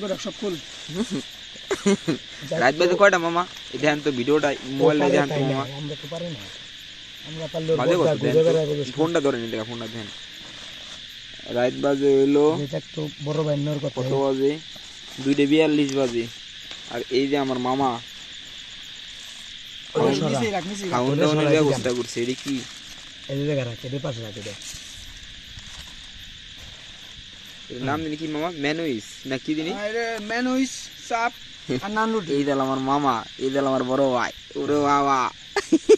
করে সব খুল রাত বাজে কয়টা মামা এই দেখেন তো ভিডিওটা মোবাইলে দেখেন তো মামা আমরা তো পারি না আমরা পারলে বাজে কত গুজে বেড়াবো ফোনটা ধরে নিন দেখা ফোনটা দেন রাত বাজে হইলো এটা তো বড় ভাই নর কথা কত বাজে 2:42 বাজে আর এই যে আমার মামা খাউন দাউনের ব্যবস্থা করছে এটা কি এই যে দেখা রাখে এর পাশে রাখে দে এর নাম জানি কি মামা ম্যানুইস না কি জানি আরে ম্যানুইস সাপ আর নান রুটি এই দল আমার মামা এই দল আমার বড় ভাই ওরে বাবা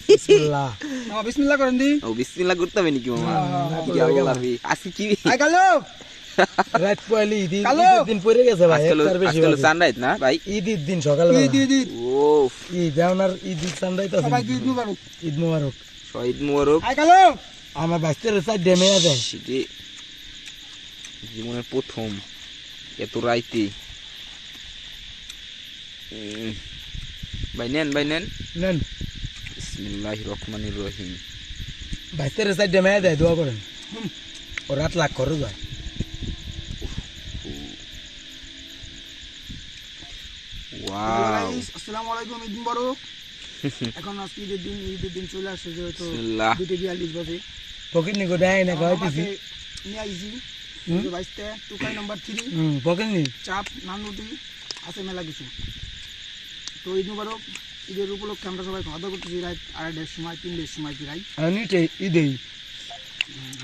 বিসমিল্লাহ মামা বিসমিল্লাহ করেন দি ও বিসমিল্লাহ করতে হবে নাকি মামা কি আল্লাহ রে আজকে কি আই কালো রাত পয়লি ঈদের দিন পড়ে গেছে ভাই একটার বেশি আজকে সানরাইজ না ভাই ঈদের দিন সকাল ঈদ ও ঈদ আপনার ঈদ সানরাইজ আছে সবাই ঈদ মুবারক ঈদ মুবারক শহীদ মোবারক আই কালো আমার বাচ্চার সাইড ডেমে আছে সেটি জীবনের প্রথম এত রাইতে ভাই নেন নেন বিসমিল্লাহির রহমানির রহিম বাচ্চার সাইড ডেমে দেয় দোয়া করেন ও রাত লাখ করে যায় ওয়াও আসসালামু আলাইকুম ঈদ মুবারক এখন আজকে ঈদের দিন চলে আসছে যেহেতু বিসমিল্লাহ 2:42 বাজে পকেট নিকো দেয় না খাইতেছি নিয়ে আইছি বাইসতে টুকাই নাম্বার 3 পকেট নি চাপ নান রুটি আছে মেলা কিছু তো ঈদ মুবারক ঈদের উপলক্ষে আমরা সবাই খাওয়া দাওয়া করতেছি রাত 2:30 সময় 3:00 সময় প্রায় আমি ঈদেই